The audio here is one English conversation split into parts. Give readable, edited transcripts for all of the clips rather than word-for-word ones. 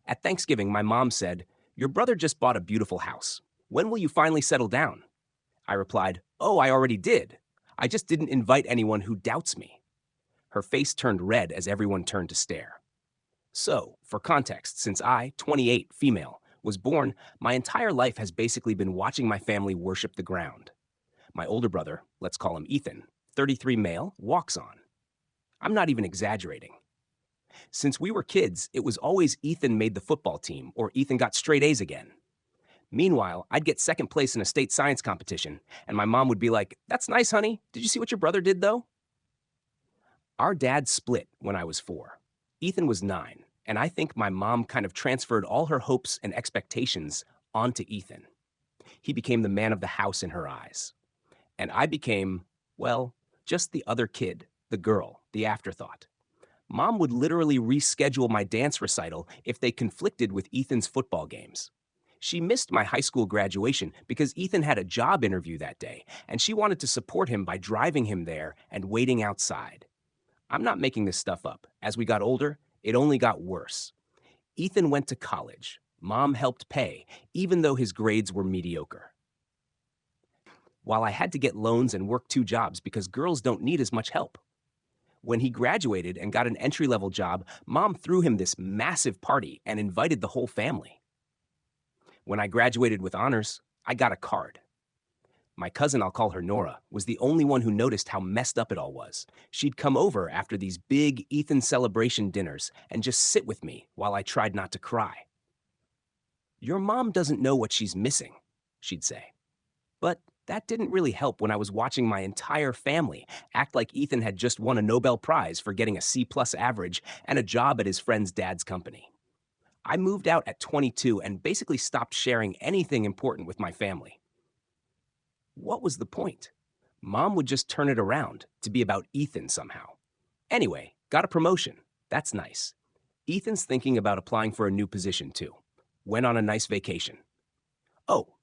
At Thanksgiving, my mom said, "Your brother just bought a beautiful house. When will you finally settle down?" I replied, "Oh, I already did. I just didn't invite anyone who doubts me." Her face turned red as everyone turned to stare. So, for context, since I, 28, female, was born, my entire life has basically been watching my family worship the ground. My older brother, let's call him Ethan, 33 male, walks on. I'm not even exaggerating. Since we were kids, it was always Ethan made the football team or Ethan got straight A's again. Meanwhile, I'd get second place in a state science competition, and my mom would be like, "That's nice, honey. Did you see what your brother did, though?" Our dad split when I was 4. Ethan was 9, and I think my mom kind of transferred all her hopes and expectations onto Ethan. He became the man of the house in her eyes. And I became, well, just the other kid, the girl, the afterthought. Mom would literally reschedule my dance recital if they conflicted with Ethan's football games. She missed my high school graduation because Ethan had a job interview that day, and she wanted to support him by driving him there and waiting outside. I'm not making this stuff up. As we got older, it only got worse. Ethan went to college. Mom helped pay, even though his grades were mediocre. While I had to get loans and work 2 jobs because girls don't need as much help. When he graduated and got an entry-level job, Mom threw him this massive party and invited the whole family. When I graduated with honors, I got a card. My cousin, I'll call her Nora, was the only one who noticed how messed up it all was. She'd come over after these big Ethan celebration dinners and just sit with me while I tried not to cry. "Your mom doesn't know what she's missing," she'd say. But that didn't really help when I was watching my entire family act like Ethan had just won a Nobel Prize for getting a C-plus average and a job at his friend's dad's company. I moved out at 22 and basically stopped sharing anything important with my family. What was the point? Mom would just turn it around to be about Ethan somehow. Anyway, got a promotion. That's nice. Ethan's thinking about applying for a new position too. Went on a nice vacation. Oh,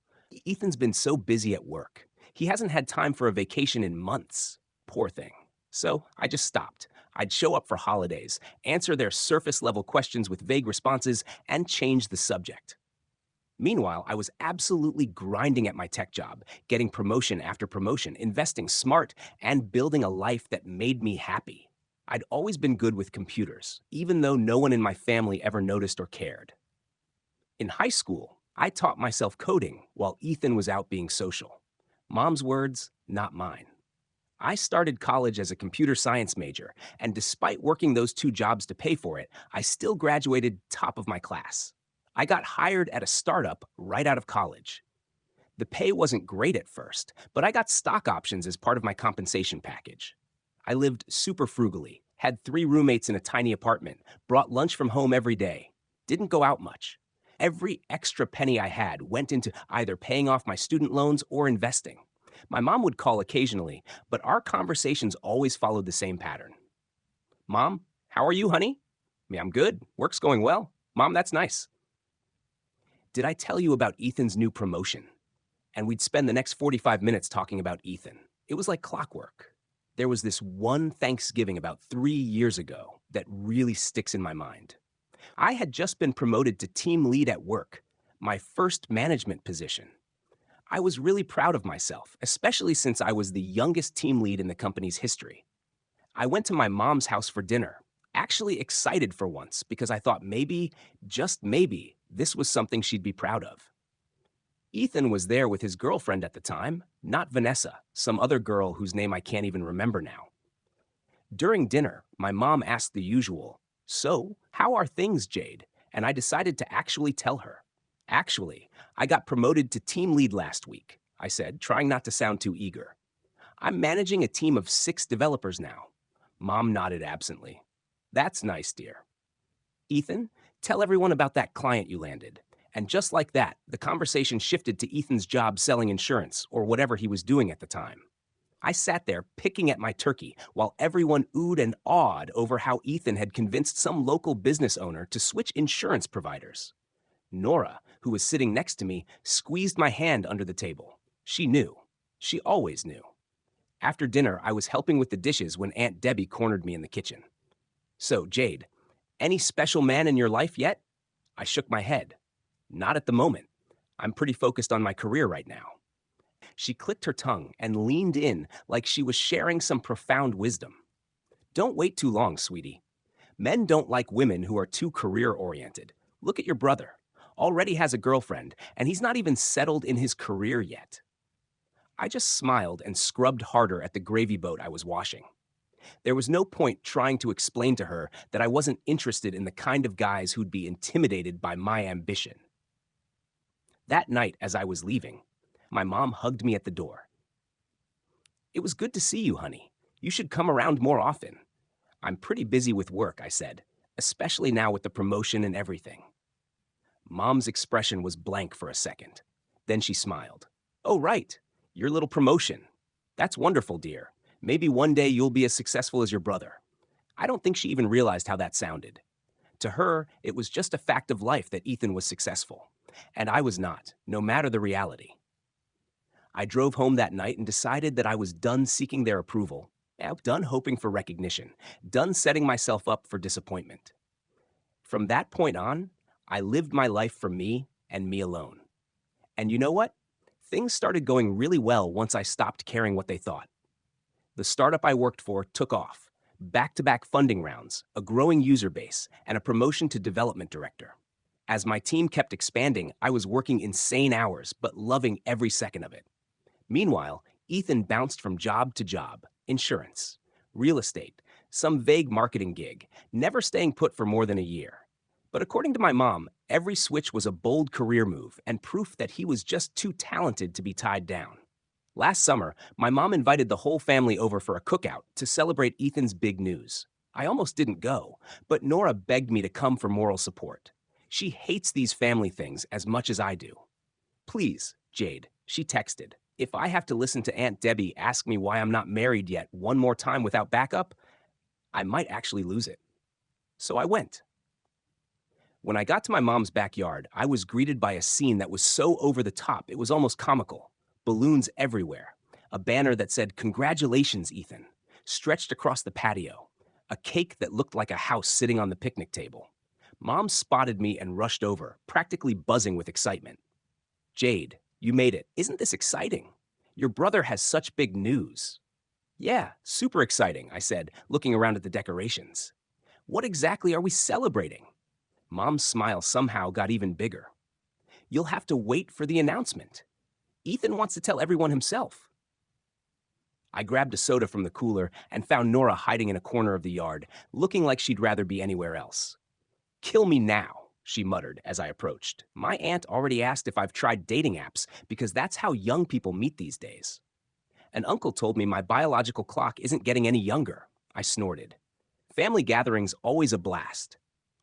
Ethan's been so busy at work. He hasn't had time for a vacation in months. Poor thing. So I just stopped. I'd show up for holidays, answer their surface-level questions with vague responses, and change the subject. Meanwhile, I was absolutely grinding at my tech job, getting promotion after promotion, investing smart, and building a life that made me happy. I'd always been good with computers, even though no one in my family ever noticed or cared. In high school, I taught myself coding while Ethan was out being social. Mom's words, not mine. I started college as a computer science major, and despite working those 2 jobs to pay for it, I still graduated top of my class. I got hired at a startup right out of college. The pay wasn't great at first, but I got stock options as part of my compensation package. I lived super frugally, had 3 roommates in a tiny apartment, brought lunch from home every day, didn't go out much. Every extra penny I had went into either paying off my student loans or investing. My mom would call occasionally, but our conversations always followed the same pattern. "Mom, how are you, honey?" "Yeah, I'm good. Work's going well." "Mom, that's nice." Did I tell you about Ethan's new promotion? And we'd spend the next 45 minutes talking about Ethan. It was like clockwork. There was this one Thanksgiving about 3 years ago that really sticks in my mind. I had just been promoted to team lead at work, my first management position. I was really proud of myself, especially since I was the youngest team lead in the company's history. I went to my mom's house for dinner, actually excited for once because I thought maybe, just maybe, this was something she'd be proud of. Ethan was there with his girlfriend at the time, not Vanessa, some other girl whose name I can't even remember now. During dinner, my mom asked the usual, "So, how are things, Jade?" And I decided to actually tell her. "Actually, I got promoted to team lead last week," I said, trying not to sound too eager. "I'm managing a team of 6 developers now." Mom nodded absently. "That's nice, dear." "Ethan, tell everyone about that client you landed." And just like that, the conversation shifted to Ethan's job selling insurance, or whatever he was doing at the time. I sat there picking at my turkey while everyone oohed and awed over how Ethan had convinced some local business owner to switch insurance providers. Nora, who was sitting next to me, squeezed my hand under the table. She knew. She always knew. After dinner, I was helping with the dishes when Aunt Debbie cornered me in the kitchen. "So, Jade, any special man in your life yet?" I shook my head. Not at the moment. I'm pretty focused on my career right now. She clicked her tongue and leaned in like she was sharing some profound wisdom. Don't wait too long, sweetie. Men don't like women who are too career-oriented. Look at your brother. Already has a girlfriend, and he's not even settled in his career yet. I just smiled and scrubbed harder at the gravy boat I was washing. There was no point trying to explain to her that I wasn't interested in the kind of guys who'd be intimidated by my ambition. That night, as I was leaving, my mom hugged me at the door. "It was good to see you, honey. You should come around more often." "I'm pretty busy with work," I said, "especially now with the promotion and everything." Mom's expression was blank for a second. Then she smiled. "Oh, right. Your little promotion. That's wonderful, dear. Maybe one day you'll be as successful as your brother." I don't think she even realized how that sounded. To her, it was just a fact of life that Ethan was successful, and I was not, no matter the reality. I drove home that night and decided that I was done seeking their approval, done hoping for recognition, done setting myself up for disappointment. From that point on, I lived my life for me and me alone. And you know what? Things started going really well once I stopped caring what they thought. The startup I worked for took off. Back-to-back funding rounds, a growing user base, and a promotion to development director. As my team kept expanding, I was working insane hours, but loving every second of it. Meanwhile, Ethan bounced from job to job, insurance, real estate, some vague marketing gig, never staying put for more than a year. But according to my mom, every switch was a bold career move and proof that he was just too talented to be tied down. Last summer, my mom invited the whole family over for a cookout to celebrate Ethan's big news. I almost didn't go, but Nora begged me to come for moral support. She hates these family things as much as I do. "Please, Jade," she texted, "if I have to listen to Aunt Debbie ask me why I'm not married yet one more time without backup, I might actually lose it." So I went. When I got to my mom's backyard, I was greeted by a scene that was so over the top it was almost comical. Balloons everywhere, a banner that said, "Congratulations, Ethan," stretched across the patio, a cake that looked like a house sitting on the picnic table. Mom spotted me and rushed over, practically buzzing with excitement. "Jade, you made it. Isn't this exciting? Your brother has such big news." "Yeah, super exciting," I said, looking around at the decorations. "What exactly are we celebrating?" Mom's smile somehow got even bigger. "You'll have to wait for the announcement. Ethan wants to tell everyone himself." I grabbed a soda from the cooler and found Nora hiding in a corner of the yard, looking like she'd rather be anywhere else. "Kill me now," she muttered as I approached. "My aunt already asked if I've tried dating apps because that's how young people meet these days." "An uncle told me my biological clock isn't getting any younger," I snorted. Family gatherings always a blast.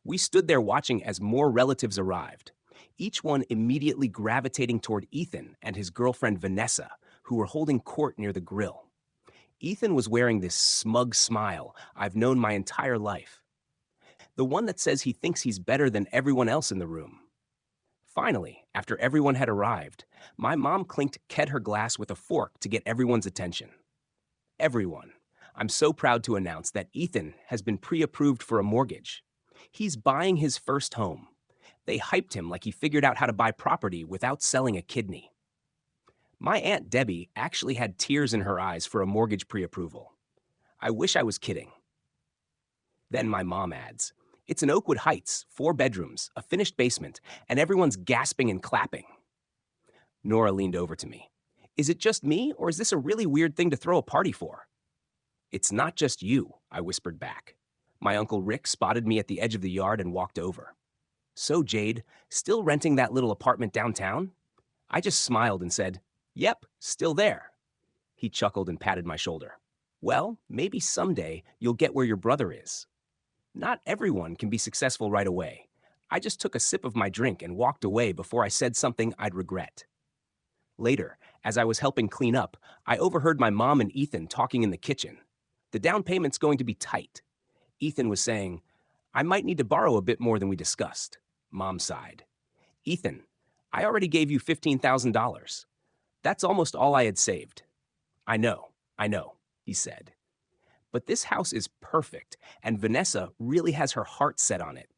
We stood there watching as more relatives arrived, each one immediately gravitating toward Ethan and his girlfriend Vanessa, who were holding court near the grill. Ethan was wearing this smug smile I've known my entire life, the one that says he thinks he's better than everyone else in the room. Finally, after everyone had arrived, my mom clinked her glass with a fork to get everyone's attention. "Everyone, I'm so proud to announce that Ethan has been pre-approved for a mortgage. He's buying his first home. They hyped him like he figured out how to buy property without selling a kidney." My Aunt Debbie actually had tears in her eyes for a mortgage pre-approval. I wish I was kidding. Then my mom adds, "It's in Oakwood Heights, 4 bedrooms, a finished basement, and everyone's gasping and clapping." Nora leaned over to me. "Is it just me, or is this a really weird thing to throw a party for?" "It's not just you," I whispered back. My Uncle Rick spotted me at the edge of the yard and walked over. "So, Jade, still renting that little apartment downtown?" I just smiled and said, "Yep, still there." He chuckled and patted my shoulder. "Well, maybe someday you'll get where your brother is." Not everyone can be successful right away. I just took a sip of my drink and walked away before I said something I'd regret. Later, as I was helping clean up, I overheard my mom and Ethan talking in the kitchen. The down payment's going to be tight. Ethan was saying, "I might need to borrow a bit more than we discussed." Mom sighed. "Ethan, I already gave you $15,000. That's almost all I had saved." I know, he said. "But this house is perfect, and Vanessa really has her heart set on it.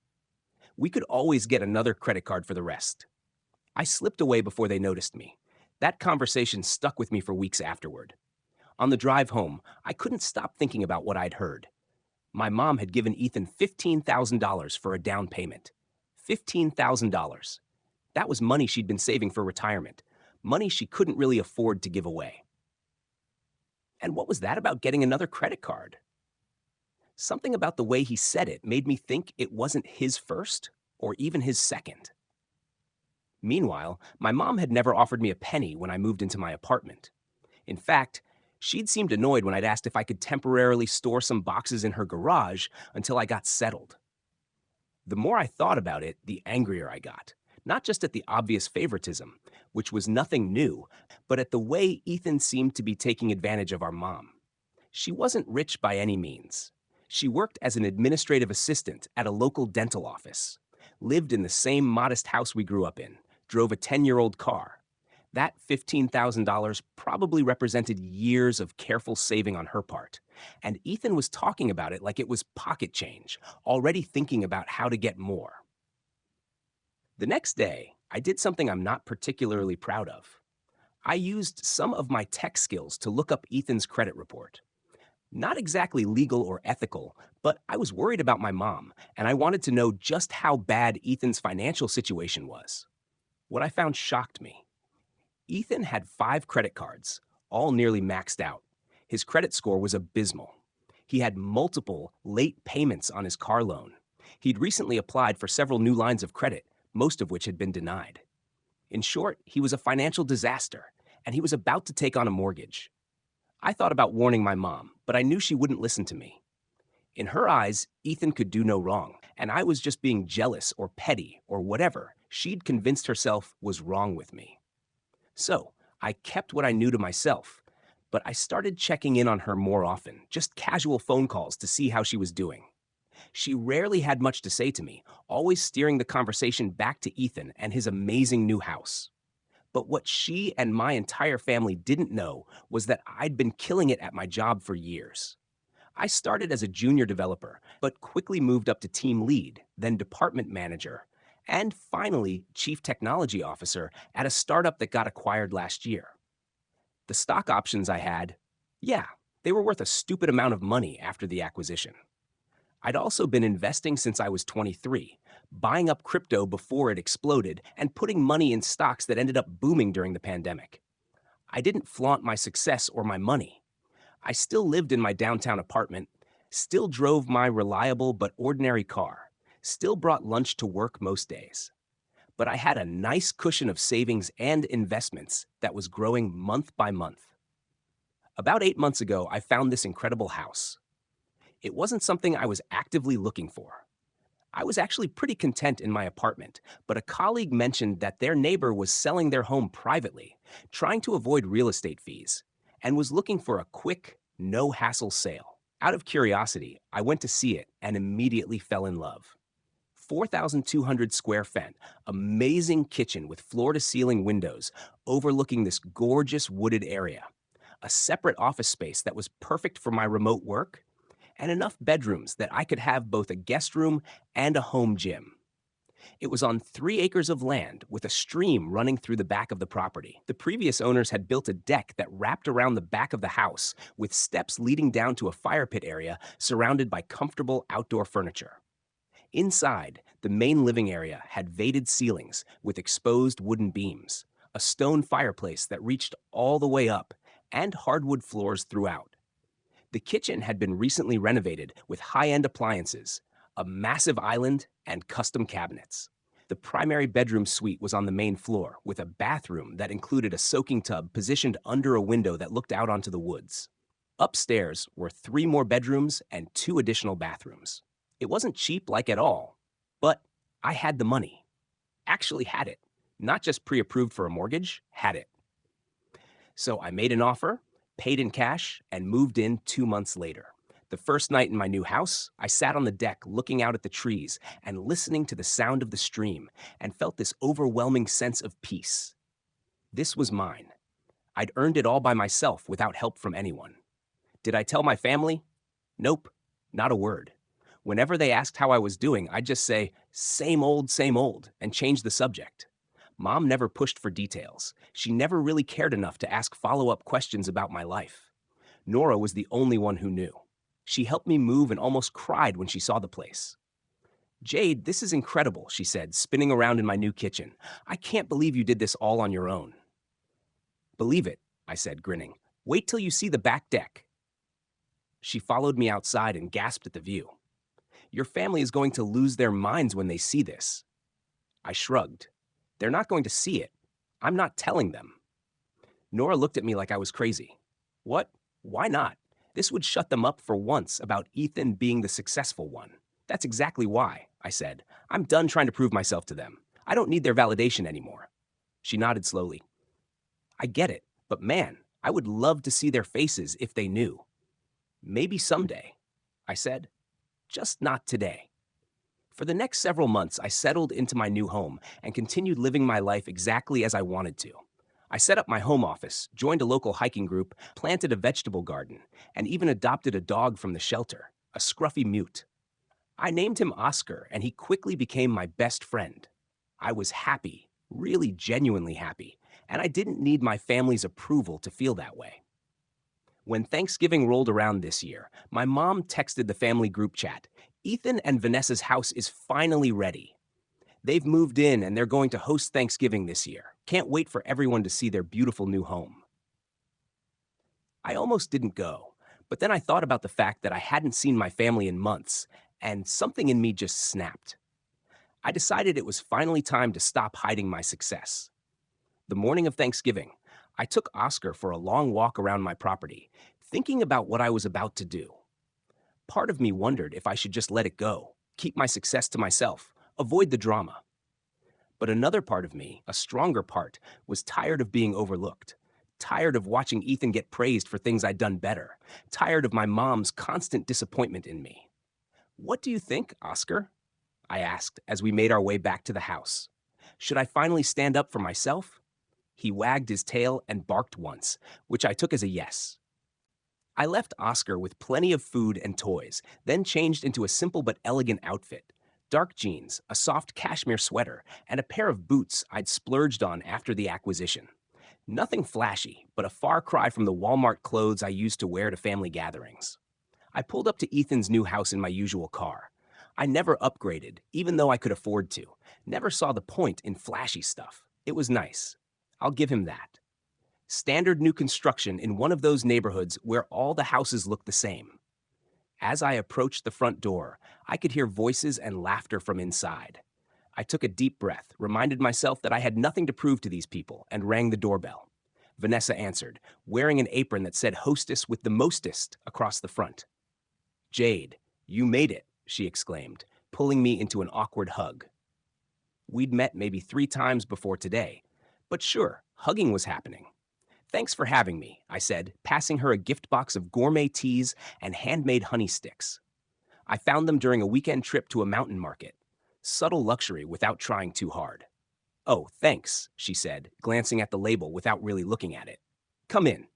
We could always get another credit card for the rest. I slipped away before they noticed me. That conversation stuck with me for weeks afterward. On the drive home, I couldn't stop thinking about what I'd heard. My mom had given Ethan $15,000 for a down payment. $15,000. That was money she'd been saving for retirement, money she couldn't really afford to give away. And what was that about getting another credit card? Something about the way he said it made me think it wasn't his first or even his second. Meanwhile, my mom had never offered me a penny when I moved into my apartment. In fact, she'd seemed annoyed when I'd asked if I could temporarily store some boxes in her garage until I got settled. The more I thought about it, the angrier I got. Not just at the obvious favoritism, which was nothing new, but at the way Ethan seemed to be taking advantage of our mom. She wasn't rich by any means. She worked as an administrative assistant at a local dental office, lived in the same modest house we grew up in, drove a 10-year-old car. That $15,000 probably represented years of careful saving on her part, and Ethan was talking about it like it was pocket change, already thinking about how to get more. The next day, I did something I'm not particularly proud of. I used some of my tech skills to look up Ethan's credit report. Not exactly legal or ethical, but I was worried about my mom, and I wanted to know just how bad Ethan's financial situation was. What I found shocked me. Ethan had 5 credit cards, all nearly maxed out. His credit score was abysmal. He had multiple late payments on his car loan. He'd recently applied for several new lines of credit, most of which had been denied. In short, he was a financial disaster, and he was about to take on a mortgage. I thought about warning my mom, but I knew she wouldn't listen to me. In her eyes, Ethan could do no wrong, and I was just being jealous or petty or whatever she'd convinced herself was wrong with me. So, I kept what I knew to myself, but I started checking in on her more often, just casual phone calls to see how she was doing. She rarely had much to say to me, always steering the conversation back to Ethan and his amazing new house. But what she and my entire family didn't know was that I'd been killing it at my job for years. I started as a junior developer, but quickly moved up to team lead, then department manager, and finally chief technology officer at a startup that got acquired last year. The stock options I had, they were worth a stupid amount of money after the acquisition. I'd also been investing since I was 23, buying up crypto before it exploded and putting money in stocks that ended up booming during the pandemic. I didn't flaunt my success or my money. I still lived in my downtown apartment, still drove my reliable but ordinary car, still brought lunch to work most days. But I had a nice cushion of savings and investments that was growing month by month. About 8 months ago, I found this incredible house. It wasn't something I was actively looking for. I was actually pretty content in my apartment, but a colleague mentioned that their neighbor was selling their home privately, trying to avoid real estate fees, and was looking for a quick, no-hassle sale. Out of curiosity, I went to see it and immediately fell in love. 4,200 square feet, amazing kitchen with floor-to-ceiling windows overlooking this gorgeous wooded area, a separate office space that was perfect for my remote work, and enough bedrooms that I could have both a guest room and a home gym. It was on 3 acres of land with a stream running through the back of the property. The previous owners had built a deck that wrapped around the back of the house with steps leading down to a fire pit area surrounded by comfortable outdoor furniture. Inside, the main living area had vated ceilings with exposed wooden beams, a stone fireplace that reached all the way up, and hardwood floors throughout. The kitchen had been recently renovated with high-end appliances, a massive island, and custom cabinets. The primary bedroom suite was on the main floor, with a bathroom that included a soaking tub positioned under a window that looked out onto the woods. Upstairs were 3 more bedrooms and 2 additional bathrooms. It wasn't cheap like at all, but I had the money. Actually had it. Not just pre-approved for a mortgage, had it. So I made an offer, paid in cash, and moved in 2 months later. The first night in my new house, I sat on the deck looking out at the trees and listening to the sound of the stream and felt this overwhelming sense of peace. This was mine. I'd earned it all by myself without help from anyone. Did I tell my family? Nope, not a word. Whenever they asked how I was doing, I'd just say, same old, and changed the subject. Mom never pushed for details. She never really cared enough to ask follow-up questions about my life. Nora was the only one who knew. She helped me move and almost cried when she saw the place. Jade, this is incredible, she said, spinning around in my new kitchen. I can't believe you did this all on your own. Believe it, I said, grinning. Wait till you see the back deck. She followed me outside and gasped at the view. Your family is going to lose their minds when they see this. I shrugged. They're not going to see it. I'm not telling them. Nora looked at me like I was crazy. What? Why not? This would shut them up for once about Ethan being the successful one. That's exactly why, I said. I'm done trying to prove myself to them. I don't need their validation anymore. She nodded slowly. I get it, but man, I would love to see their faces if they knew. Maybe someday, I said. Just not today. For the next several months, I settled into my new home and continued living my life exactly as I wanted to. I set up my home office, joined a local hiking group, planted a vegetable garden, and even adopted a dog from the shelter, a scruffy mute. I named him Oscar, and he quickly became my best friend. I was happy, really genuinely happy, and I didn't need my family's approval to feel that way. When Thanksgiving rolled around this year, my mom texted the family group chat, Ethan and Vanessa's house is finally ready. They've moved in and they're going to host Thanksgiving this year. Can't wait for everyone to see their beautiful new home. I almost didn't go, but then I thought about the fact that I hadn't seen my family in months, and something in me just snapped. I decided it was finally time to stop hiding my success. The morning of Thanksgiving, I took Oscar for a long walk around my property, thinking about what I was about to do. Part of me wondered if I should just let it go, keep my success to myself, avoid the drama. But another part of me, a stronger part, was tired of being overlooked, tired of watching Ethan get praised for things I'd done better, tired of my mom's constant disappointment in me. What do you think, Oscar? I asked as we made our way back to the house. Should I finally stand up for myself? He wagged his tail and barked once, which I took as a yes. I left Oscar with plenty of food and toys, then changed into a simple but elegant outfit. Dark jeans, a soft cashmere sweater, and a pair of boots I'd splurged on after the acquisition. Nothing flashy, but a far cry from the Walmart clothes I used to wear to family gatherings. I pulled up to Ethan's new house in my usual car. I never upgraded, even though I could afford to. Never saw the point in flashy stuff. It was nice. I'll give him that. Standard new construction in one of those neighborhoods where all the houses look the same. As I approached the front door, I could hear voices and laughter from inside. I took a deep breath, reminded myself that I had nothing to prove to these people, and rang the doorbell. Vanessa answered, wearing an apron that said hostess with the mostest across the front. Jade, you made it, she exclaimed, pulling me into an awkward hug. We'd met maybe 3 times before today, but sure, hugging was happening. Thanks for having me, I said, passing her a gift box of gourmet teas and handmade honey sticks. I found them during a weekend trip to a mountain market. Subtle luxury without trying too hard. Oh, thanks, she said, glancing at the label without really looking at it. Come in.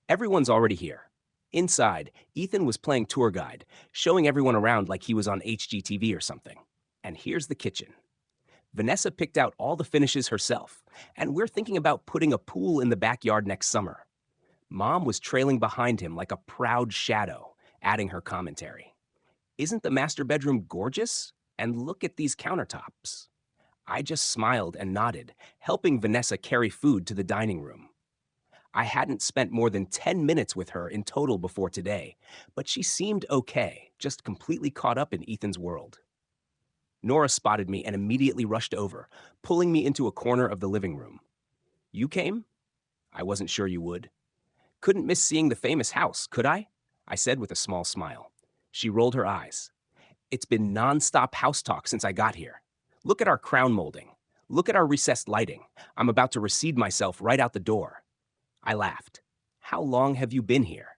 Everyone's already here. Inside, Ethan was playing tour guide, showing everyone around like he was on HGTV or something. And here's the kitchen. Vanessa picked out all the finishes herself, and we're thinking about putting a pool in the backyard next summer. Mom was trailing behind him like a proud shadow, adding her commentary. Isn't the master bedroom gorgeous? And look at these countertops. I just smiled and nodded, helping Vanessa carry food to the dining room. I hadn't spent more than 10 minutes with her in total before today, but she seemed okay, just completely caught up in Ethan's world. Nora spotted me and immediately rushed over, pulling me into a corner of the living room. You came? I wasn't sure you would. Couldn't miss seeing the famous house, could I? I said with a small smile. She rolled her eyes. It's been non-stop house talk since I got here. Look at our crown molding. Look at our recessed lighting. I'm about to recede myself right out the door. I laughed. How long have you been here?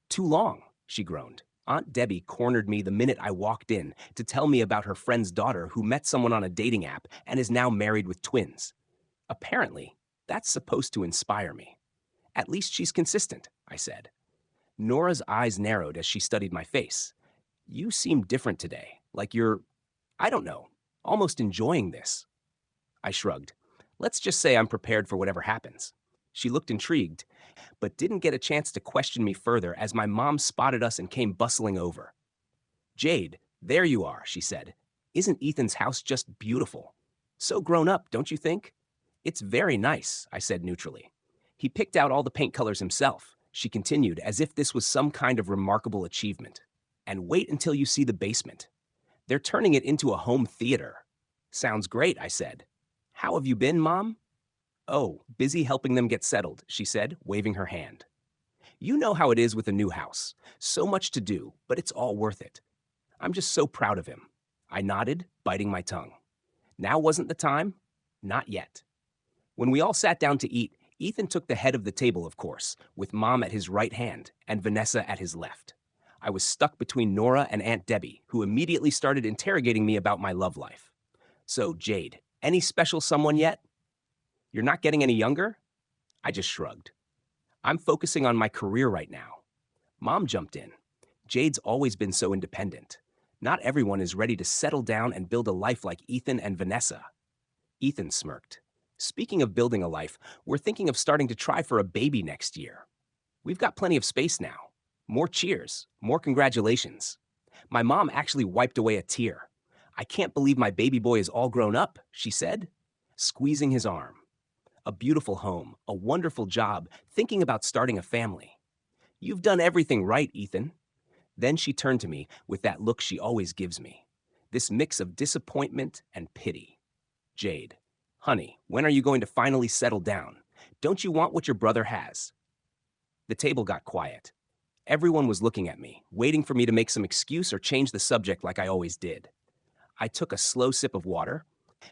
Too long, she groaned. Aunt Debbie cornered me the minute I walked in to tell me about her friend's daughter who met someone on a dating app and is now married with twins. Apparently, that's supposed to inspire me. At least she's consistent, I said. Nora's eyes narrowed as she studied my face. You seem different today, like I don't know, almost enjoying this. I shrugged. Let's just say I'm prepared for whatever happens. She looked intrigued, but didn't get a chance to question me further as my mom spotted us and came bustling over. Jade, there you are, she said. Isn't Ethan's house just beautiful? So grown up, don't you think? It's very nice, I said neutrally. He picked out all the paint colors himself, she continued, as if this was some kind of remarkable achievement. And wait until you see the basement. They're turning it into a home theater. Sounds great, I said. How have you been, Mom? Oh, busy helping them get settled, she said, waving her hand. You know how it is with a new house. So much to do, but it's all worth it. I'm just so proud of him. I nodded, biting my tongue. Now wasn't the time? Not yet. When we all sat down to eat, Ethan took the head of the table, of course, with Mom at his right hand and Vanessa at his left. I was stuck between Nora and Aunt Debbie, who immediately started interrogating me about my love life. So, Jade, any special someone yet? You're not getting any younger? I just shrugged. I'm focusing on my career right now. Mom jumped in. Jade's always been so independent. Not everyone is ready to settle down and build a life like Ethan and Vanessa. Ethan smirked. Speaking of building a life, we're thinking of starting to try for a baby next year. We've got plenty of space now. More cheers, more congratulations. My mom actually wiped away a tear. I can't believe my baby boy is all grown up, she said, squeezing his arm. A beautiful home, a wonderful job, thinking about starting a family. You've done everything right, Ethan. Then she turned to me with that look she always gives me, this mix of disappointment and pity. Jade, honey, when are you going to finally settle down? Don't you want what your brother has? The table got quiet. Everyone was looking at me, waiting for me to make some excuse or change the subject like I always did. I took a slow sip of water,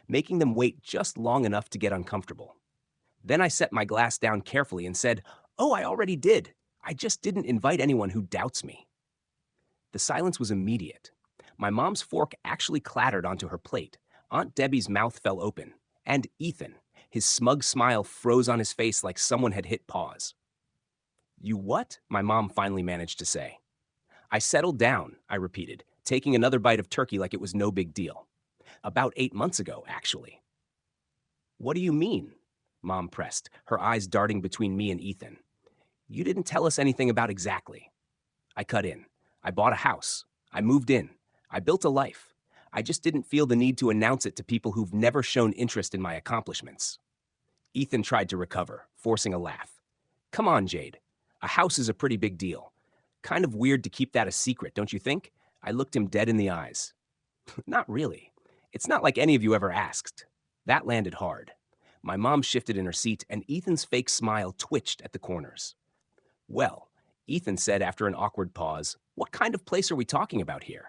making them wait just long enough to get uncomfortable. Then I set my glass down carefully and said, "Oh, I already did. I just didn't invite anyone who doubts me." The silence was immediate. My mom's fork actually clattered onto her plate. Aunt Debbie's mouth fell open. And Ethan, his smug smile froze on his face like someone had hit pause. You what? My mom finally managed to say. I settled down, I repeated, taking another bite of turkey like it was no big deal. About 8 months ago, actually. What do you mean? Mom pressed, her eyes darting between me and Ethan. You didn't tell us anything about exactly. I cut in. I bought a house. I moved in. I built a life. I just didn't feel the need to announce it to people who've never shown interest in my accomplishments. Ethan tried to recover, forcing a laugh. Come on, Jade. A house is a pretty big deal. Kind of weird to keep that a secret, don't you think? I looked him dead in the eyes. Not really. It's not like any of you ever asked. That landed hard. My mom shifted in her seat, and Ethan's fake smile twitched at the corners. Well, Ethan said after an awkward pause, what kind of place are we talking about here?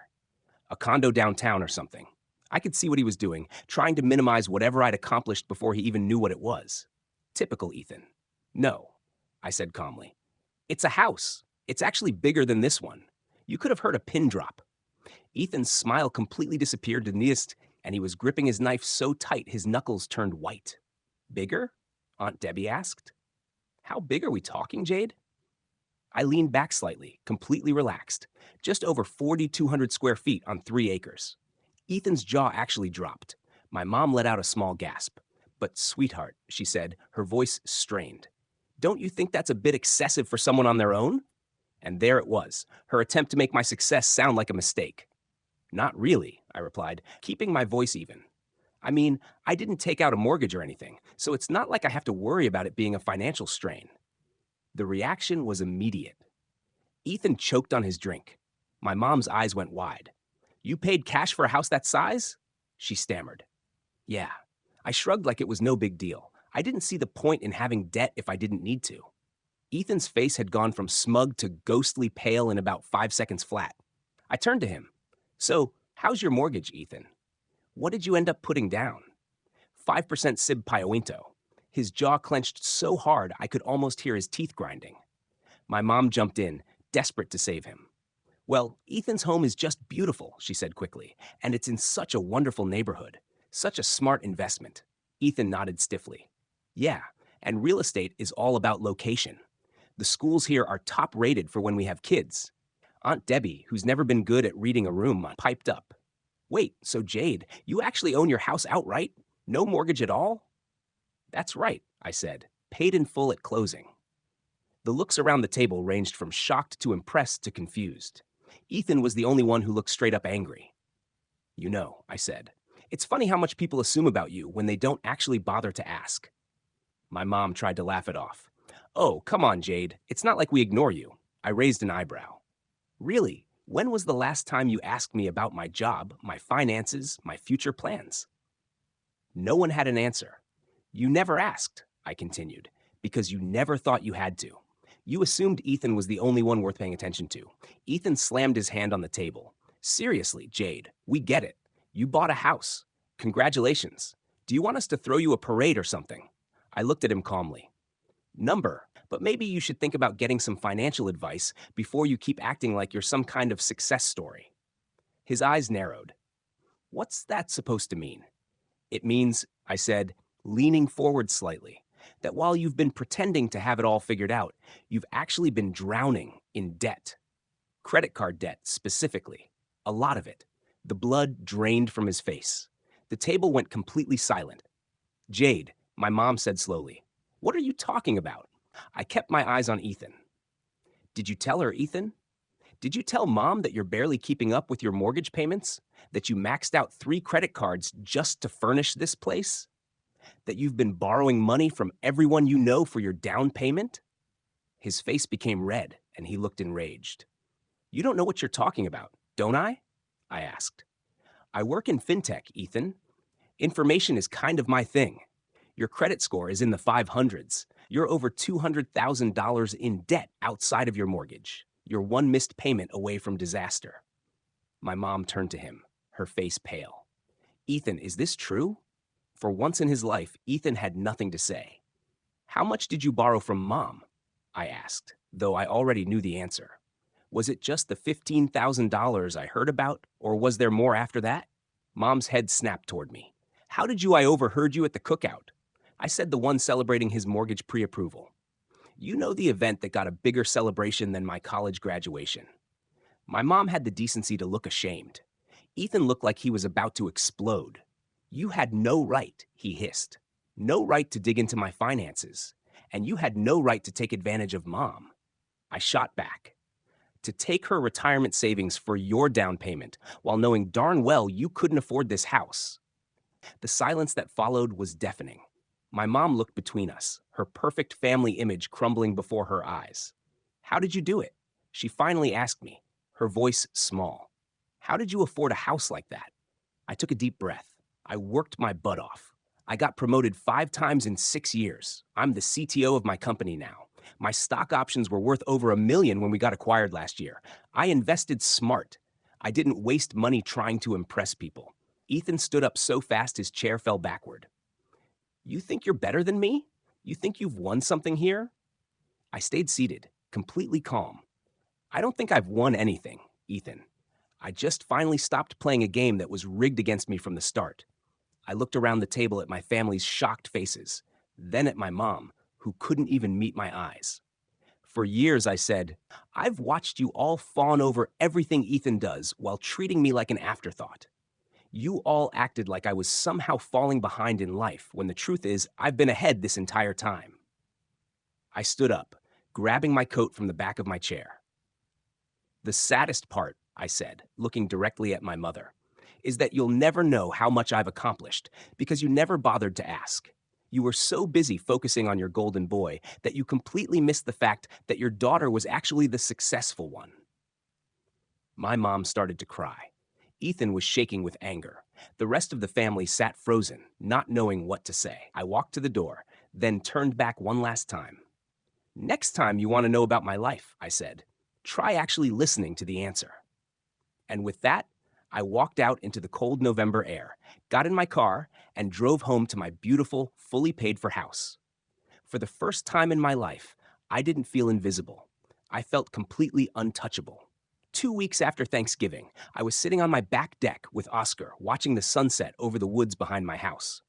A condo downtown or something. I could see what he was doing, trying to minimize whatever I'd accomplished before he even knew what it was. Typical Ethan. No, I said calmly. It's a house. It's actually bigger than this one. You could have heard a pin drop. Ethan's smile completely disappeared to Nist, and he was gripping his knife so tight his knuckles turned white. Bigger? Aunt Debbie asked. How big are we talking, Jade? I leaned back slightly, completely relaxed. Just over 4,200 square feet on 3 acres. Ethan's jaw actually dropped. My mom let out a small gasp. But sweetheart, she said, her voice strained. Don't you think that's a bit excessive for someone on their own? And there it was, her attempt to make my success sound like a mistake. Not really, I replied, keeping my voice even. I mean, I didn't take out a mortgage or anything, so it's not like I have to worry about it being a financial strain. The reaction was immediate. Ethan choked on his drink. My mom's eyes went wide. You paid cash for a house that size? She stammered. Yeah. I shrugged like it was no big deal. I didn't see the point in having debt if I didn't need to. Ethan's face had gone from smug to ghostly pale in about 5 seconds flat. I turned to him. So, how's your mortgage, Ethan? What did you end up putting down? 5% sib piointo. His jaw clenched so hard I could almost hear his teeth grinding. My mom jumped in, desperate to save him. Well, Ethan's home is just beautiful, she said quickly, and it's in such a wonderful neighborhood. Such a smart investment. Ethan nodded stiffly. Yeah, and real estate is all about location. The schools here are top-rated for when we have kids. Aunt Debbie, who's never been good at reading a room, piped up. Wait, so Jade, you actually own your house outright? No mortgage at all? That's right, I said, paid in full at closing. The looks around the table ranged from shocked to impressed to confused. Ethan was the only one who looked straight up angry. You know, I said, it's funny how much people assume about you when they don't actually bother to ask. My mom tried to laugh it off. Oh, come on, Jade. It's not like we ignore you. I raised an eyebrow. Really? When was the last time you asked me about my job, my finances, my future plans? No one had an answer. You never asked, I continued, because you never thought you had to. You assumed Ethan was the only one worth paying attention to. Ethan slammed his hand on the table. Seriously, Jade, we get it. You bought a house. Congratulations. Do you want us to throw you a parade or something? I looked at him calmly. Number, but maybe you should think about getting some financial advice before you keep acting like you're some kind of success story. His eyes narrowed. What's that supposed to mean? It means, I said, leaning forward slightly, that while you've been pretending to have it all figured out, you've actually been drowning in debt. Credit card debt, specifically. A lot of it. The blood drained from his face. The table went completely silent. Jade, my mom said slowly, what are you talking about? I kept my eyes on Ethan. Did you tell her, Ethan? Did you tell Mom that you're barely keeping up with your mortgage payments? That you maxed out 3 credit cards just to furnish this place? That you've been borrowing money from everyone you know for your down payment? His face became red, and he looked enraged. You don't know what you're talking about, don't I? I asked. I work in fintech, Ethan. Information is kind of my thing. Your credit score is in the 500s. You're over $200,000 in debt outside of your mortgage. You're one missed payment away from disaster. My mom turned to him, her face pale. Ethan, is this true? For once in his life, Ethan had nothing to say. How much did you borrow from Mom? I asked, though I already knew the answer. Was it just the $15,000 I heard about, or was there more after that? Mom's head snapped toward me. How did I overheard you at the cookout? I said the one celebrating his mortgage pre-approval. You know the event that got a bigger celebration than my college graduation. My mom had the decency to look ashamed. Ethan looked like he was about to explode. You had no right, he hissed. No right to dig into my finances. And you had no right to take advantage of Mom. I shot back. To take her retirement savings for your down payment, while knowing darn well you couldn't afford this house. The silence that followed was deafening. My mom looked between us, her perfect family image crumbling before her eyes. How did you do it? She finally asked me, her voice small. How did you afford a house like that? I took a deep breath. I worked my butt off. I got promoted 5 times in 6 years. I'm the CTO of my company now. My stock options were worth over $1 million when we got acquired last year. I invested smart. I didn't waste money trying to impress people. Ethan stood up so fast his chair fell backward. You think you're better than me? You think you've won something here? I stayed seated, completely calm. I don't think I've won anything, Ethan. I just finally stopped playing a game that was rigged against me from the start. I looked around the table at my family's shocked faces, then at my mom, who couldn't even meet my eyes. For years, I said, I've watched you all fawn over everything Ethan does while treating me like an afterthought. You all acted like I was somehow falling behind in life, when the truth is, I've been ahead this entire time. I stood up, grabbing my coat from the back of my chair. The saddest part, I said, looking directly at my mother, is that you'll never know how much I've accomplished because you never bothered to ask. You were so busy focusing on your golden boy that you completely missed the fact that your daughter was actually the successful one. My mom started to cry. Ethan was shaking with anger. The rest of the family sat frozen, not knowing what to say. I walked to the door, then turned back one last time. Next time you want to know about my life, I said, try actually listening to the answer. And with that, I walked out into the cold November air, got in my car, and drove home to my beautiful, fully paid-for house. For the first time in my life, I didn't feel invisible. I felt completely untouchable. 2 weeks after Thanksgiving, I was sitting on my back deck with Oscar, watching the sunset over the woods behind my house.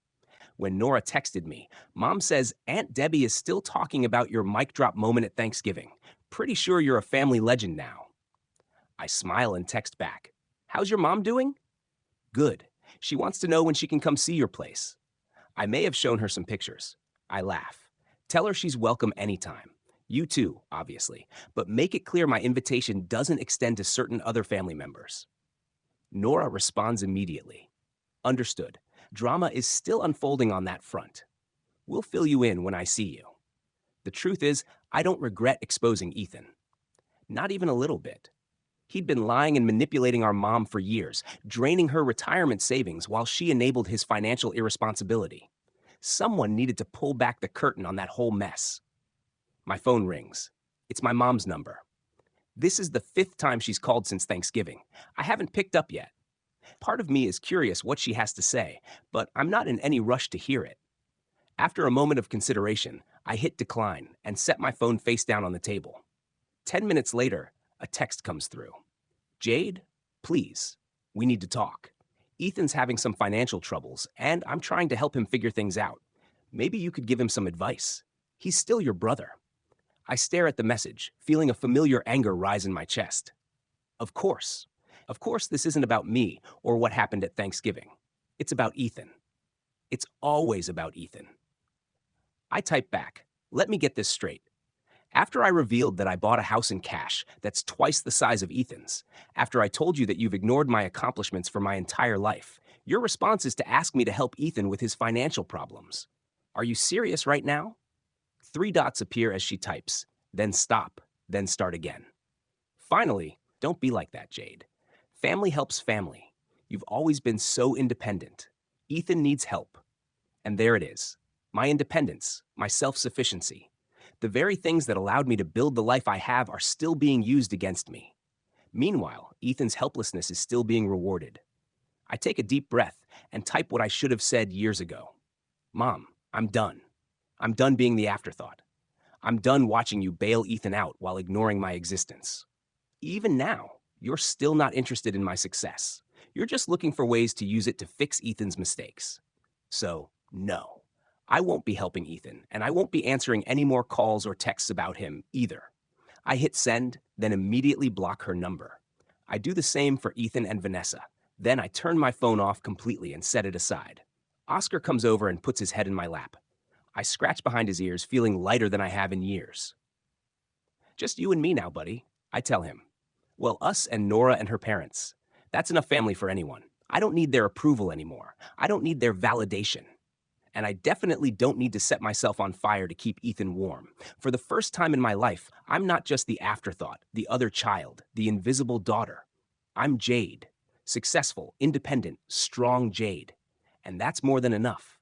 When Nora texted me, Mom says Aunt Debbie is still talking about your mic drop moment at Thanksgiving. Pretty sure you're a family legend now. I smile and text back, how's your mom doing? Good. She wants to know when she can come see your place. I may have shown her some pictures. I laugh. Tell her she's welcome anytime. You too, obviously, but make it clear my invitation doesn't extend to certain other family members. Nora responds immediately. Understood. Drama is still unfolding on that front. We'll fill you in when I see you. The truth is, I don't regret exposing Ethan. Not even a little bit. He'd been lying and manipulating our mom for years, draining her retirement savings while she enabled his financial irresponsibility. Someone needed to pull back the curtain on that whole mess. My phone rings. It's my mom's number. This is the 5th time she's called since Thanksgiving. I haven't picked up yet. Part of me is curious what she has to say, but I'm not in any rush to hear it. After a moment of consideration, I hit decline and set my phone face down on the table. 10 minutes later, a text comes through. Jade, please, we need to talk. Ethan's having some financial troubles, and I'm trying to help him figure things out. Maybe you could give him some advice. He's still your brother. I stare at the message, feeling a familiar anger rise in my chest. Of course. Of course this isn't about me or what happened at Thanksgiving. It's about Ethan. It's always about Ethan. I type back, let me get this straight. After I revealed that I bought a house in cash that's twice the size of Ethan's, after I told you that you've ignored my accomplishments for my entire life, your response is to ask me to help Ethan with his financial problems. Are you serious right now? 3 dots appear as she types, then stop, then start again. Finally, don't be like that, Jade. Family helps family. You've always been so independent. Ethan needs help. And there it is. My independence, my self-sufficiency. The very things that allowed me to build the life I have are still being used against me. Meanwhile, Ethan's helplessness is still being rewarded. I take a deep breath and type what I should have said years ago. Mom, I'm done. I'm done being the afterthought. I'm done watching you bail Ethan out while ignoring my existence. Even now, you're still not interested in my success. You're just looking for ways to use it to fix Ethan's mistakes. So, no. I won't be helping Ethan, and I won't be answering any more calls or texts about him either. I hit send, then immediately block her number. I do the same for Ethan and Vanessa. Then I turn my phone off completely and set it aside. Oscar comes over and puts his head in my lap. I scratch behind his ears, feeling lighter than I have in years. Just you and me now, buddy, I tell him. Well, us and Nora and her parents. That's enough family for anyone. I don't need their approval anymore. I don't need their validation. And I definitely don't need to set myself on fire to keep Ethan warm. For the first time in my life, I'm not just the afterthought, the other child, the invisible daughter. I'm Jade. Successful, independent, strong Jade. And that's more than enough.